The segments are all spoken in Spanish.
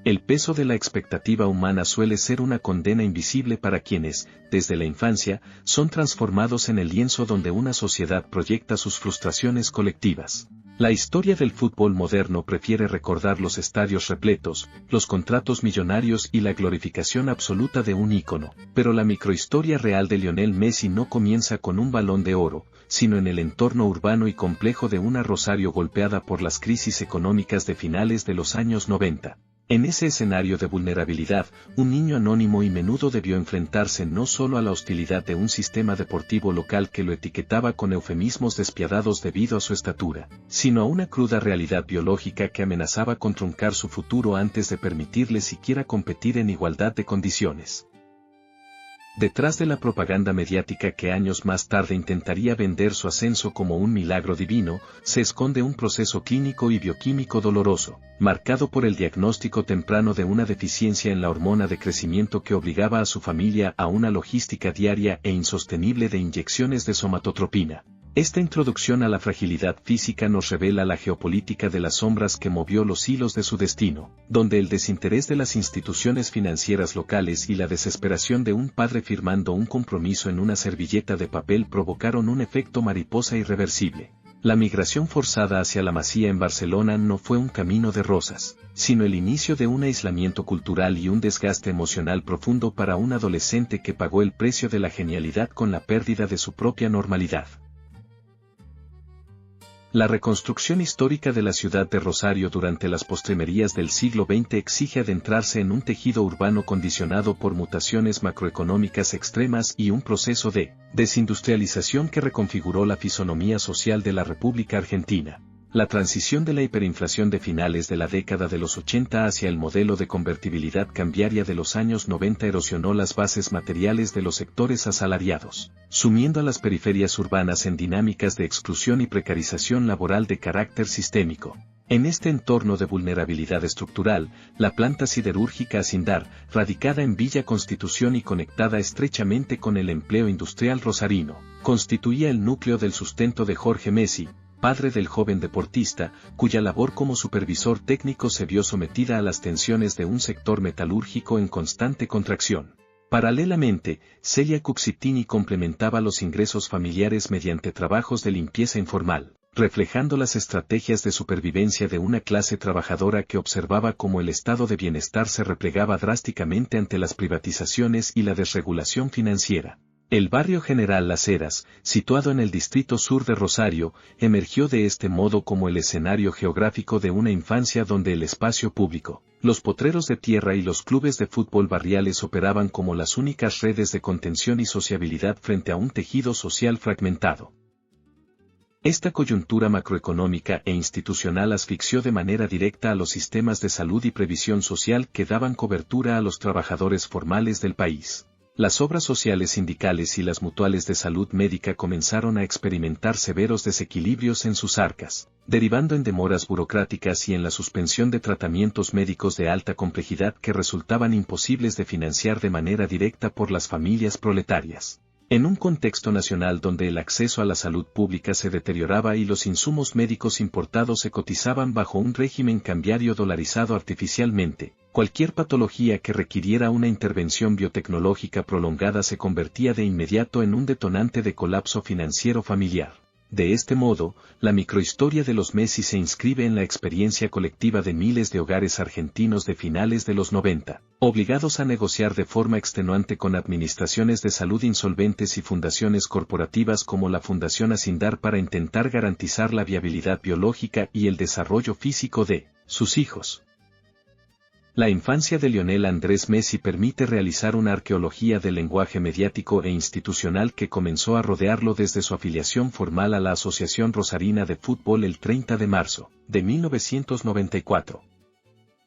El peso de la expectativa humana suele ser una condena invisible para quienes, desde la infancia, son transformados en el lienzo donde una sociedad proyecta sus frustraciones colectivas. La historia del fútbol moderno prefiere recordar los estadios repletos, los contratos millonarios y la glorificación absoluta de un ícono, pero la microhistoria real de Lionel Messi no comienza con un Balón de Oro, sino en el entorno urbano y complejo de una Rosario golpeada por las crisis económicas de finales de los años 90. En ese escenario de vulnerabilidad, un niño anónimo y menudo debió enfrentarse no solo a la hostilidad de un sistema deportivo local que lo etiquetaba con eufemismos despiadados debido a su estatura, sino a una cruda realidad biológica que amenazaba con truncar su futuro antes de permitirle siquiera competir en igualdad de condiciones. Detrás de la propaganda mediática que años más tarde intentaría vender su ascenso como un milagro divino, se esconde un proceso clínico y bioquímico doloroso, marcado por el diagnóstico temprano de una deficiencia en la hormona de crecimiento que obligaba a su familia a una logística diaria e insostenible de inyecciones de somatotropina. Esta introducción a la fragilidad física nos revela la geopolítica de las sombras que movió los hilos de su destino, donde el desinterés de las instituciones financieras locales y la desesperación de un padre firmando un compromiso en una servilleta de papel provocaron un efecto mariposa irreversible. La migración forzada hacia la Masía en Barcelona no fue un camino de rosas, sino el inicio de un aislamiento cultural y un desgaste emocional profundo para un adolescente que pagó el precio de la genialidad con la pérdida de su propia normalidad. La reconstrucción histórica de la ciudad de Rosario durante las postrimerías del siglo XX exige adentrarse en un tejido urbano condicionado por mutaciones macroeconómicas extremas y un proceso de desindustrialización que reconfiguró la fisonomía social de la República Argentina. La transición de la hiperinflación de finales de la década de los 80 hacia el modelo de convertibilidad cambiaria de los años 90 erosionó las bases materiales de los sectores asalariados, sumiendo a las periferias urbanas en dinámicas de exclusión y precarización laboral de carácter sistémico. En este entorno de vulnerabilidad estructural, la planta siderúrgica Acindar, radicada en Villa Constitución y conectada estrechamente con el empleo industrial rosarino, constituía el núcleo del sustento de Jorge Messi, padre del joven deportista, cuya labor como supervisor técnico se vio sometida a las tensiones de un sector metalúrgico en constante contracción. Paralelamente, Celia Cuccittini complementaba los ingresos familiares mediante trabajos de limpieza informal, reflejando las estrategias de supervivencia de una clase trabajadora que observaba cómo el estado de bienestar se replegaba drásticamente ante las privatizaciones y la desregulación financiera. El barrio General Las Heras, situado en el distrito sur de Rosario, emergió de este modo como el escenario geográfico de una infancia donde el espacio público, los potreros de tierra y los clubes de fútbol barriales operaban como las únicas redes de contención y sociabilidad frente a un tejido social fragmentado. Esta coyuntura macroeconómica e institucional asfixió de manera directa a los sistemas de salud y previsión social que daban cobertura a los trabajadores formales del país. Las obras sociales sindicales y las mutuales de salud médica comenzaron a experimentar severos desequilibrios en sus arcas, derivando en demoras burocráticas y en la suspensión de tratamientos médicos de alta complejidad que resultaban imposibles de financiar de manera directa por las familias proletarias. En un contexto nacional donde el acceso a la salud pública se deterioraba y los insumos médicos importados se cotizaban bajo un régimen cambiario dolarizado artificialmente, cualquier patología que requiriera una intervención biotecnológica prolongada se convertía de inmediato en un detonante de colapso financiero familiar. De este modo, la microhistoria de los Messi se inscribe en la experiencia colectiva de miles de hogares argentinos de finales de los 90, obligados a negociar de forma extenuante con administraciones de salud insolventes y fundaciones corporativas como la Fundación Acindar para intentar garantizar la viabilidad biológica y el desarrollo físico de sus hijos. La infancia de Lionel Andrés Messi permite realizar una arqueología del lenguaje mediático e institucional que comenzó a rodearlo desde su afiliación formal a la Asociación Rosarina de Fútbol el 30 de marzo de 1994.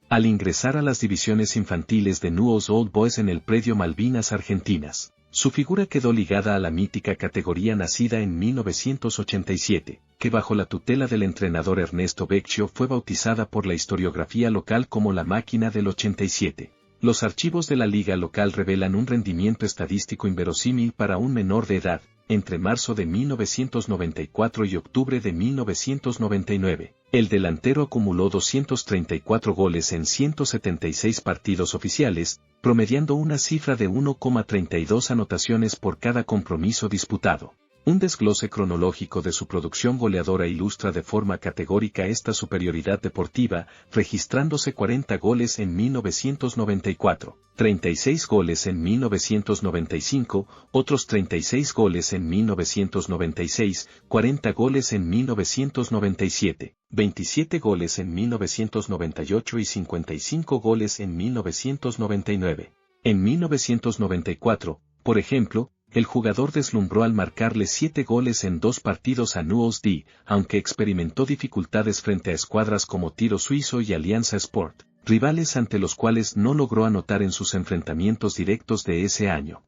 Al ingresar a las divisiones infantiles de Newell's Old Boys en el predio Malvinas Argentinas, su figura quedó ligada a la mítica categoría nacida en 1987, que bajo la tutela del entrenador Ernesto Becchio fue bautizada por la historiografía local como la Máquina del 87. Los archivos de la liga local revelan un rendimiento estadístico inverosímil para un menor de edad, entre marzo de 1994 y octubre de 1999. El delantero acumuló 234 goles en 176 partidos oficiales, promediando una cifra de 1,32 anotaciones por cada compromiso disputado. Un desglose cronológico de su producción goleadora ilustra de forma categórica esta superioridad deportiva, registrándose 40 goles en 1994, 36 goles en 1995, otros 36 goles en 1996, 40 goles en 1997, 27 goles en 1998 y 55 goles en 1999. En 1994, por ejemplo, el jugador deslumbró al marcarle 7 goles en 2 partidos a Newell's D, aunque experimentó dificultades frente a escuadras como Tiro Suizo y Alianza Sport, rivales ante los cuales no logró anotar en sus enfrentamientos directos de ese año.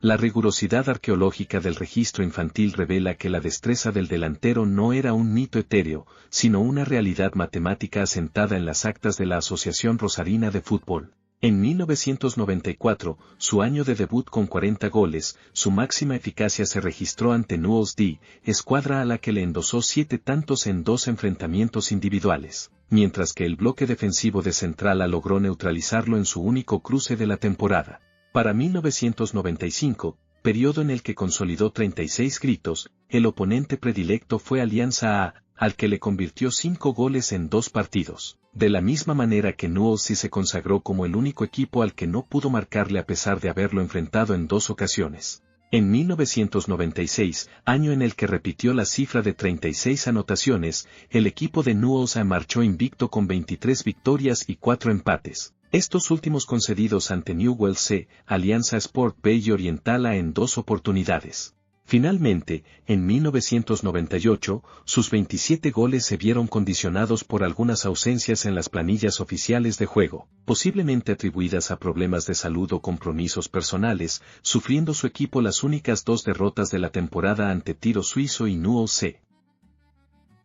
La rigurosidad arqueológica del registro infantil revela que la destreza del delantero no era un mito etéreo, sino una realidad matemática asentada en las actas de la Asociación Rosarina de Fútbol. En 1994, su año de debut con 40 goles, su máxima eficacia se registró ante Newell's D, escuadra a la que le endosó 7 tantos en 2 enfrentamientos individuales, mientras que el bloque defensivo de Centrala logró neutralizarlo en su único cruce de la temporada. Para 1995, periodo en el que consolidó 36 gritos, el oponente predilecto fue Alianza A, al que le convirtió 5 goles en 2 partidos. De la misma manera que Newell's sí se consagró como el único equipo al que no pudo marcarle a pesar de haberlo enfrentado en 2 ocasiones. En 1996, año en el que repitió la cifra de 36 anotaciones, el equipo de Newell's marchó invicto con 23 victorias y 4 empates. Estos últimos concedidos ante Newell's C, Alianza Sport B y Oriental A en 2 oportunidades. Finalmente, en 1998, sus 27 goles se vieron condicionados por algunas ausencias en las planillas oficiales de juego, posiblemente atribuidas a problemas de salud o compromisos personales, sufriendo su equipo las únicas 2 derrotas de la temporada ante Tiro Suizo y Newell's C.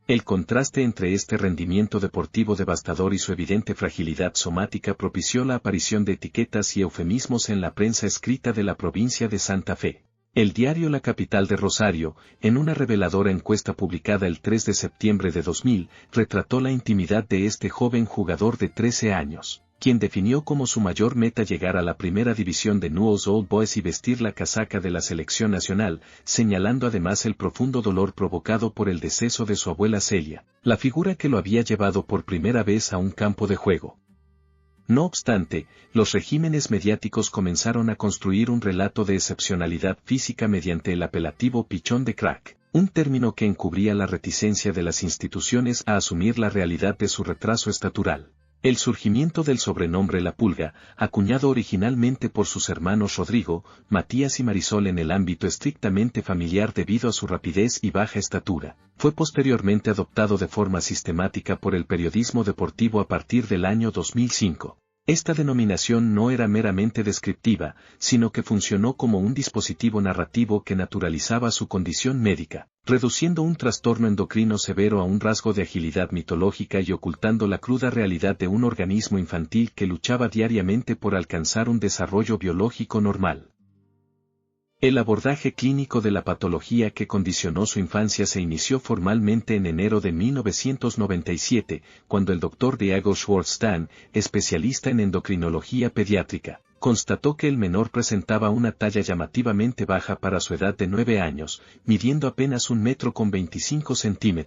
El contraste entre este rendimiento deportivo devastador y su evidente fragilidad somática propició la aparición de etiquetas y eufemismos en la prensa escrita de la provincia de Santa Fe. El diario La Capital de Rosario, en una reveladora encuesta publicada el 3 de septiembre de 2000, retrató la intimidad de este joven jugador de 13 años, quien definió como su mayor meta llegar a la primera división de Newell's Old Boys y vestir la casaca de la selección nacional, señalando además el profundo dolor provocado por el deceso de su abuela Celia, la figura que lo había llevado por primera vez a un campo de juego. No obstante, los regímenes mediáticos comenzaron a construir un relato de excepcionalidad física mediante el apelativo pichón de crack, un término que encubría la reticencia de las instituciones a asumir la realidad de su retraso estatural. El surgimiento del sobrenombre La Pulga, acuñado originalmente por sus hermanos Rodrigo, Matías y Marisol en el ámbito estrictamente familiar debido a su rapidez y baja estatura, fue posteriormente adoptado de forma sistemática por el periodismo deportivo a partir del año 2005. Esta denominación no era meramente descriptiva, sino que funcionó como un dispositivo narrativo que naturalizaba su condición médica, reduciendo un trastorno endocrino severo a un rasgo de agilidad mitológica y ocultando la cruda realidad de un organismo infantil que luchaba diariamente por alcanzar un desarrollo biológico normal. El abordaje clínico de la patología que condicionó su infancia se inició formalmente en enero de 1997, cuando el Dr. Diego Schwartzstein, especialista en endocrinología pediátrica, constató que el menor presentaba una talla llamativamente baja para su edad de 9 años, midiendo apenas 1,25 m.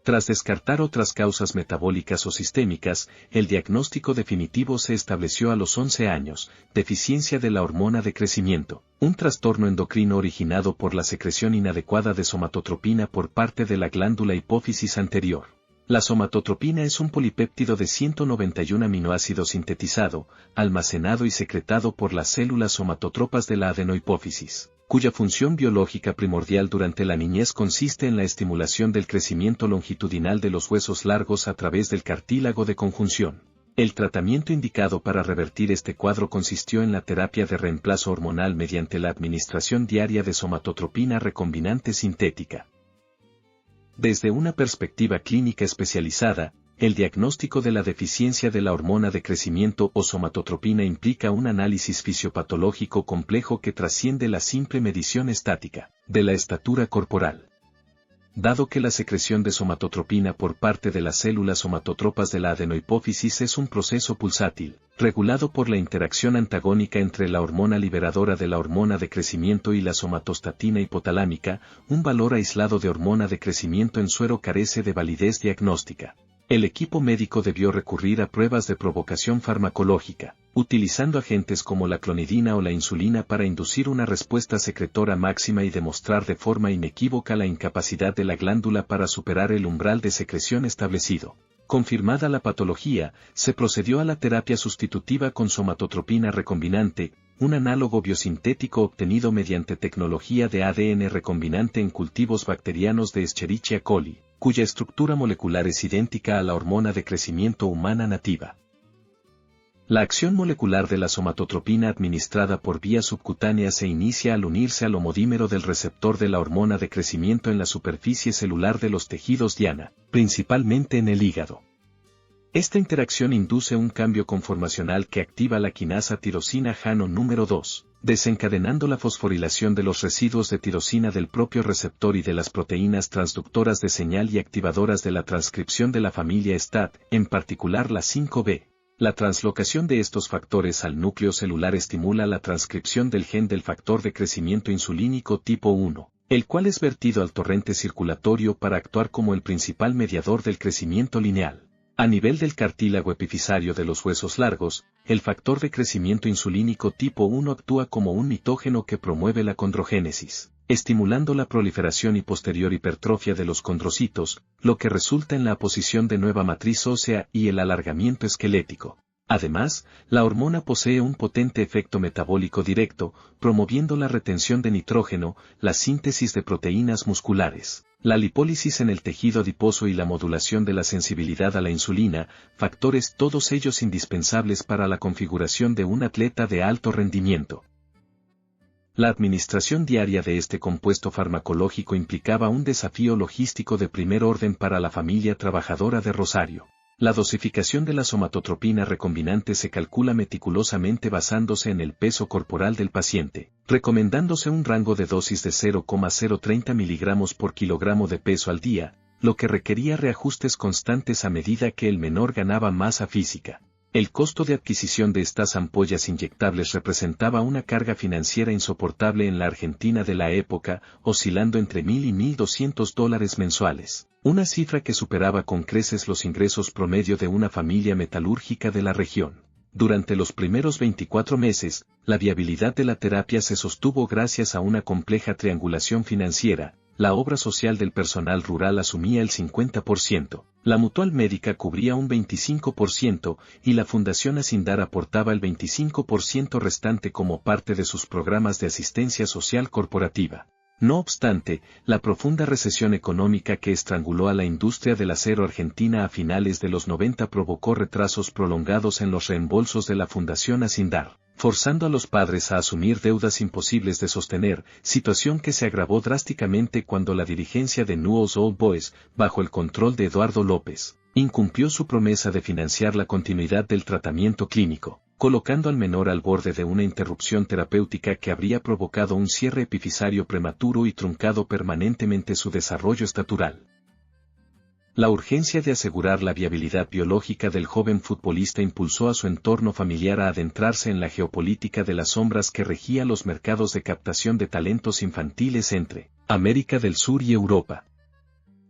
Tras descartar otras causas metabólicas o sistémicas, el diagnóstico definitivo se estableció a los 11 años, deficiencia de la hormona de crecimiento, un trastorno endocrino originado por la secreción inadecuada de somatotropina por parte de la glándula hipófisis anterior. La somatotropina es un polipéptido de 191 aminoácidos sintetizado, almacenado y secretado por las células somatotropas de la adenohipófisis, cuya función biológica primordial durante la niñez consiste en la estimulación del crecimiento longitudinal de los huesos largos a través del cartílago de conjunción. El tratamiento indicado para revertir este cuadro consistió en la terapia de reemplazo hormonal mediante la administración diaria de somatotropina recombinante sintética. Desde una perspectiva clínica especializada, el diagnóstico de la deficiencia de la hormona de crecimiento o somatotropina implica un análisis fisiopatológico complejo que trasciende la simple medición estática de la estatura corporal. dado que la secreción de somatotropina por parte de las células somatotropas de la adenohipófisis es un proceso pulsátil, regulado por la interacción antagónica entre la hormona liberadora de la hormona de crecimiento y la somatostatina hipotalámica, un valor aislado de hormona de crecimiento en suero carece de validez diagnóstica. El equipo médico debió recurrir a pruebas de provocación farmacológica, utilizando agentes como la clonidina o la insulina para inducir una respuesta secretora máxima y demostrar de forma inequívoca la incapacidad de la glándula para superar el umbral de secreción establecido. Confirmada la patología, se procedió a la terapia sustitutiva con somatotropina recombinante, un análogo biosintético obtenido mediante tecnología de ADN recombinante en cultivos bacterianos de Escherichia coli, cuya estructura molecular es idéntica a la hormona de crecimiento humana nativa. La acción molecular de la somatotropina administrada por vía subcutánea se inicia al unirse al homodímero del receptor de la hormona de crecimiento en la superficie celular de los tejidos diana, principalmente en el hígado. Esta interacción induce un cambio conformacional que activa la quinasa tirosina JANO número 2, desencadenando la fosforilación de los residuos de tirosina del propio receptor y de las proteínas transductoras de señal y activadoras de la transcripción de la familia STAT, en particular la 5B. La translocación de estos factores al núcleo celular estimula la transcripción del gen del factor de crecimiento insulínico tipo 1, el cual es vertido al torrente circulatorio para actuar como el principal mediador del crecimiento lineal. A nivel del cartílago epifisario de los huesos largos, el factor de crecimiento insulínico tipo 1 actúa como un mitógeno que promueve la condrogénesis, estimulando la proliferación y posterior hipertrofia de los condrocitos, lo que resulta en la apposición de nueva matriz ósea y el alargamiento esquelético. Además, la hormona posee un potente efecto metabólico directo, promoviendo la retención de nitrógeno, la síntesis de proteínas musculares, la lipólisis en el tejido adiposo y la modulación de la sensibilidad a la insulina, factores todos ellos indispensables para la configuración de un atleta de alto rendimiento. La administración diaria de este compuesto farmacológico implicaba un desafío logístico de primer orden para la familia trabajadora de Rosario. La dosificación de la somatotropina recombinante se calcula meticulosamente basándose en el peso corporal del paciente, recomendándose un rango de dosis de 0,030 mg por kilogramo de peso al día, lo que requería reajustes constantes a medida que el menor ganaba masa física. El costo de adquisición de estas ampollas inyectables representaba una carga financiera insoportable en la Argentina de la época, oscilando entre $1.000 y $1.200 mensuales, una cifra que superaba con creces los ingresos promedio de una familia metalúrgica de la región. Durante los primeros 24 meses, la viabilidad de la terapia se sostuvo gracias a una compleja triangulación financiera. La obra social del personal rural asumía el 50%, la mutual médica cubría un 25% y la Fundación Asindar aportaba el 25% restante como parte de sus programas de asistencia social corporativa. No obstante, la profunda recesión económica que estranguló a la industria del acero argentina a finales de los 90 provocó retrasos prolongados en los reembolsos de la Fundación Asindar, forzando a los padres a asumir deudas imposibles de sostener, situación que se agravó drásticamente cuando la dirigencia de Newell's Old Boys, bajo el control de Eduardo López, incumplió su promesa de financiar la continuidad del tratamiento clínico, colocando al menor al borde de una interrupción terapéutica que habría provocado un cierre epifisario prematuro y truncado permanentemente su desarrollo estatural. La urgencia de asegurar la viabilidad biológica del joven futbolista impulsó a su entorno familiar a adentrarse en la geopolítica de las sombras que regía los mercados de captación de talentos infantiles entre América del Sur y Europa.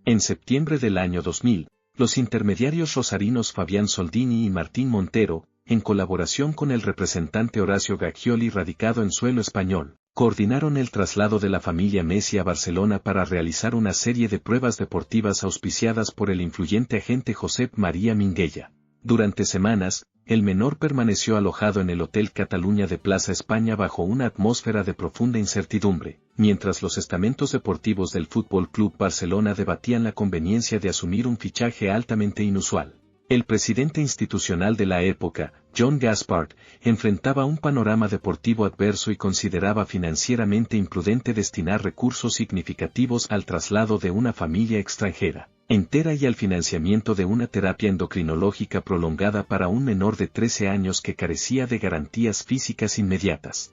En septiembre del año 2000, los intermediarios rosarinos Fabián Soldini y Martín Montero, en colaboración con el representante Horacio Gaggioli radicado en suelo español, coordinaron el traslado de la familia Messi a Barcelona para realizar una serie de pruebas deportivas auspiciadas por el influyente agente Josep María Minguella. Durante semanas, el menor permaneció alojado en el Hotel Cataluña de Plaza España bajo una atmósfera de profunda incertidumbre, mientras los estamentos deportivos del Fútbol Club Barcelona debatían la conveniencia de asumir un fichaje altamente inusual. El presidente institucional de la época, John Gaspard, enfrentaba un panorama deportivo adverso y consideraba financieramente imprudente destinar recursos significativos al traslado de una familia extranjera entera y al financiamiento de una terapia endocrinológica prolongada para un menor de 13 años que carecía de garantías físicas inmediatas.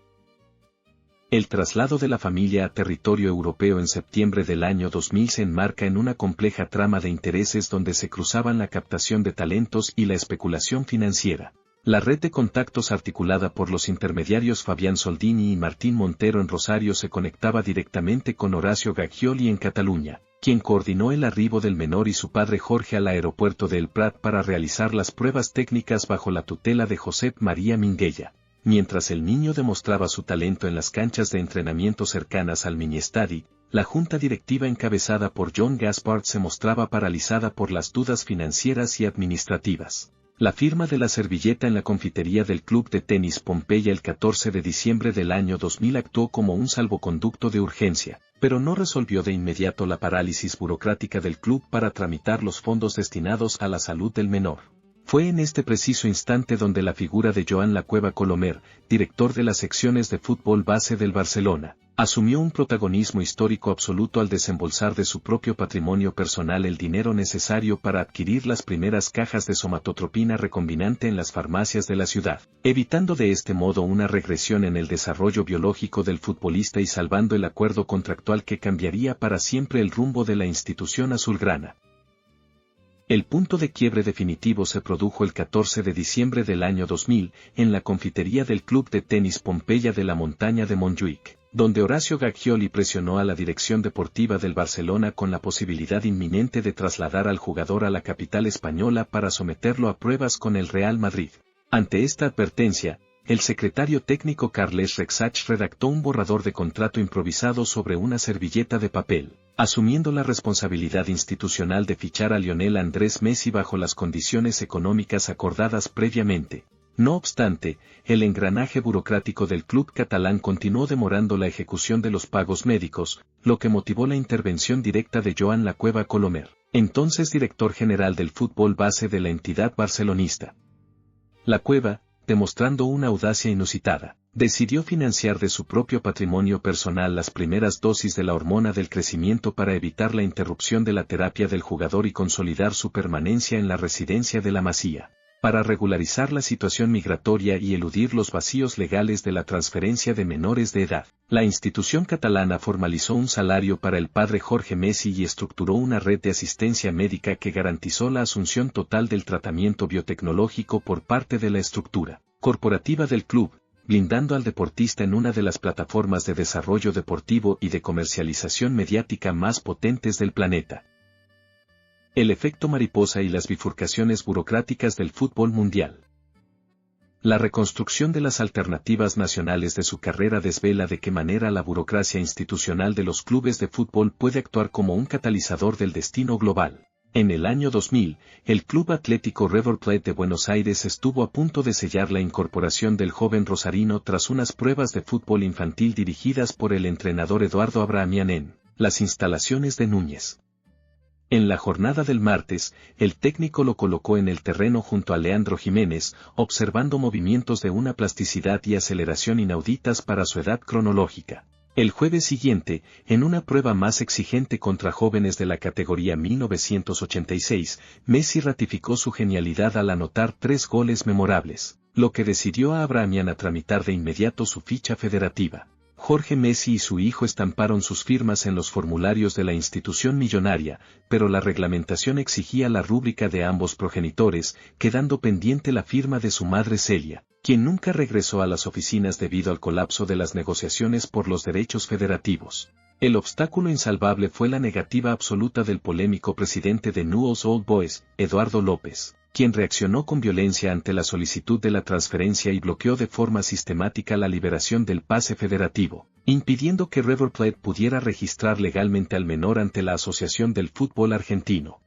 El traslado de la familia a territorio europeo en septiembre del año 2000 se enmarca en una compleja trama de intereses donde se cruzaban la captación de talentos y la especulación financiera. La red de contactos articulada por los intermediarios Fabián Soldini y Martín Montero en Rosario se conectaba directamente con Horacio Gaggioli en Cataluña, quien coordinó el arribo del menor y su padre Jorge al aeropuerto de El Prat para realizar las pruebas técnicas bajo la tutela de Josep María Minguella. Mientras el niño demostraba su talento en las canchas de entrenamiento cercanas al mini-estadi, la junta directiva encabezada por John Gaspard se mostraba paralizada por las dudas financieras y administrativas. La firma de la servilleta en la confitería del Club de Tenis Pompeya el 14 de diciembre del año 2000 actuó como un salvoconducto de urgencia, pero no resolvió de inmediato la parálisis burocrática del club para tramitar los fondos destinados a la salud del menor. Fue en este preciso instante donde la figura de Joan Lacueva Colomer, director de las secciones de fútbol base del Barcelona, asumió un protagonismo histórico absoluto al desembolsar de su propio patrimonio personal el dinero necesario para adquirir las primeras cajas de somatotropina recombinante en las farmacias de la ciudad, evitando de este modo una regresión en el desarrollo biológico del futbolista y salvando el acuerdo contractual que cambiaría para siempre el rumbo de la institución azulgrana. El punto de quiebre definitivo se produjo el 14 de diciembre del año 2000, en la confitería del Club de Tenis Pompeya de la Montaña de Montjuïc, donde Horacio Gaggioli presionó a la dirección deportiva del Barcelona con la posibilidad inminente de trasladar al jugador a la capital española para someterlo a pruebas con el Real Madrid. Ante esta advertencia, el secretario técnico Carles Rexach redactó un borrador de contrato improvisado sobre una servilleta de papel, asumiendo la responsabilidad institucional de fichar a Lionel Andrés Messi bajo las condiciones económicas acordadas previamente. No obstante, el engranaje burocrático del club catalán continuó demorando la ejecución de los pagos médicos, lo que motivó la intervención directa de Joan Lacueva Colomer, entonces director general del fútbol base de la entidad barcelonista. Lacueva, demostrando una audacia inusitada, decidió financiar de su propio patrimonio personal las primeras dosis de la hormona del crecimiento para evitar la interrupción de la terapia del jugador y consolidar su permanencia en la residencia de la Masía. Para regularizar la situación migratoria y eludir los vacíos legales de la transferencia de menores de edad, la institución catalana formalizó un salario para el padre Jorge Messi y estructuró una red de asistencia médica que garantizó la asunción total del tratamiento biotecnológico por parte de la estructura corporativa del club, blindando al deportista en una de las plataformas de desarrollo deportivo y de comercialización mediática más potentes del planeta. El efecto mariposa y las bifurcaciones burocráticas del fútbol mundial. La reconstrucción de las alternativas nacionales de su carrera desvela de qué manera la burocracia institucional de los clubes de fútbol puede actuar como un catalizador del destino global. En el año 2000, el Club Atlético River Plate de Buenos Aires estuvo a punto de sellar la incorporación del joven rosarino tras unas pruebas de fútbol infantil dirigidas por el entrenador Eduardo Abramian en las instalaciones de Núñez. En la jornada del martes, el técnico lo colocó en el terreno junto a Leandro Jiménez, observando movimientos de una plasticidad y aceleración inauditas para su edad cronológica. El jueves siguiente, en una prueba más exigente contra jóvenes de la categoría 1986, Messi ratificó su genialidad al anotar 3 goles memorables, lo que decidió a Abramian a tramitar de inmediato su ficha federativa. Jorge Messi y su hijo estamparon sus firmas en los formularios de la institución millonaria, pero la reglamentación exigía la rúbrica de ambos progenitores, quedando pendiente la firma de su madre Celia, quien nunca regresó a las oficinas debido al colapso de las negociaciones por los derechos federativos. El obstáculo insalvable fue la negativa absoluta del polémico presidente de Newell's Old Boys, Eduardo López, quien reaccionó con violencia ante la solicitud de la transferencia y bloqueó de forma sistemática la liberación del pase federativo, impidiendo que River Plate pudiera registrar legalmente al menor ante la Asociación del Fútbol Argentino.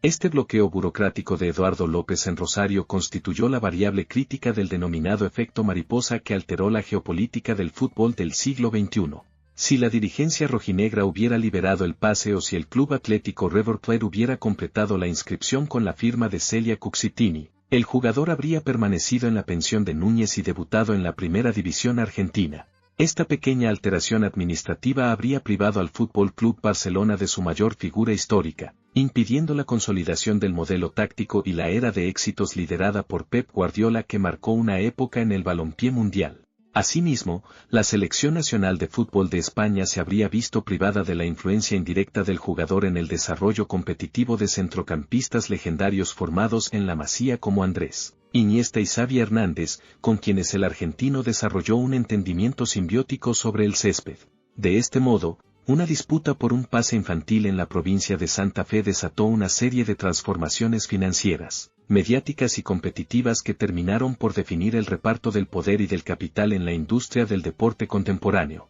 Este bloqueo burocrático de Eduardo López en Rosario constituyó la variable crítica del denominado efecto mariposa que alteró la geopolítica del fútbol del siglo XXI. Si la dirigencia rojinegra hubiera liberado el pase o si el Club Atlético River Plate hubiera completado la inscripción con la firma de Celia Cucitini, el jugador habría permanecido en la pensión de Núñez y debutado en la primera división argentina. Esta pequeña alteración administrativa habría privado al Fútbol Club Barcelona de su mayor figura histórica, impidiendo la consolidación del modelo táctico y la era de éxitos liderada por Pep Guardiola que marcó una época en el balompié mundial. Asimismo, la Selección Nacional de Fútbol de España se habría visto privada de la influencia indirecta del jugador en el desarrollo competitivo de centrocampistas legendarios formados en la Masía como Andrés Iniesta y Xavi Hernández, con quienes el argentino desarrolló un entendimiento simbiótico sobre el césped. De este modo, una disputa por un pase infantil en la provincia de Santa Fe desató una serie de transformaciones financieras, mediáticas y competitivas que terminaron por definir el reparto del poder y del capital en la industria del deporte contemporáneo.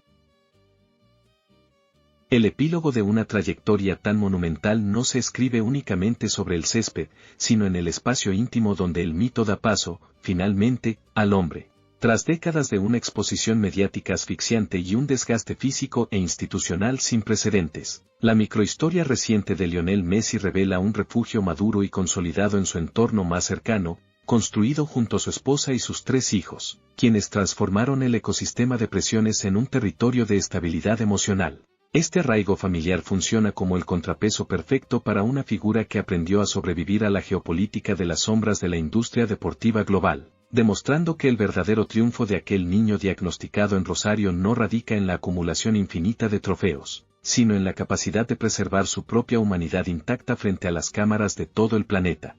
El epílogo de una trayectoria tan monumental no se escribe únicamente sobre el césped, sino en el espacio íntimo donde el mito da paso, finalmente, al hombre. Tras décadas de una exposición mediática asfixiante y un desgaste físico e institucional sin precedentes, la microhistoria reciente de Lionel Messi revela un refugio maduro y consolidado en su entorno más cercano, construido junto a su esposa y sus 3 hijos, quienes transformaron el ecosistema de presiones en un territorio de estabilidad emocional. Este arraigo familiar funciona como el contrapeso perfecto para una figura que aprendió a sobrevivir a la geopolítica de las sombras de la industria deportiva global, demostrando que el verdadero triunfo de aquel niño diagnosticado en Rosario no radica en la acumulación infinita de trofeos, sino en la capacidad de preservar su propia humanidad intacta frente a las cámaras de todo el planeta.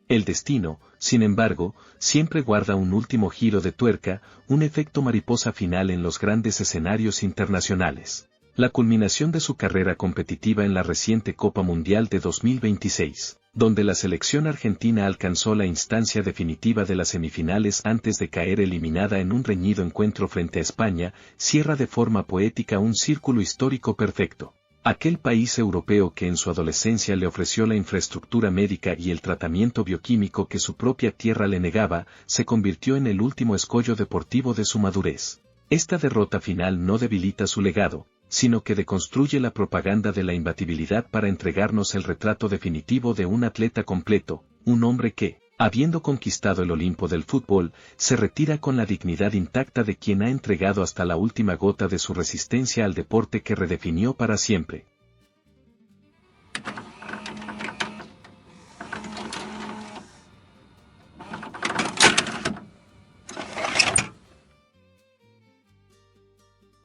El destino, sin embargo, siempre guarda un último giro de tuerca, un efecto mariposa final en los grandes escenarios internacionales. La culminación de su carrera competitiva en la reciente Copa Mundial de 2026, donde la selección argentina alcanzó la instancia definitiva de las semifinales antes de caer eliminada en un reñido encuentro frente a España, cierra de forma poética un círculo histórico perfecto. Aquel país europeo que en su adolescencia le ofreció la infraestructura médica y el tratamiento bioquímico que su propia tierra le negaba, se convirtió en el último escollo deportivo de su madurez. Esta derrota final no debilita su legado, sino que deconstruye la propaganda de la imbatibilidad para entregarnos el retrato definitivo de un atleta completo, un hombre que, habiendo conquistado el Olimpo del fútbol, se retira con la dignidad intacta de quien ha entregado hasta la última gota de su resistencia al deporte que redefinió para siempre.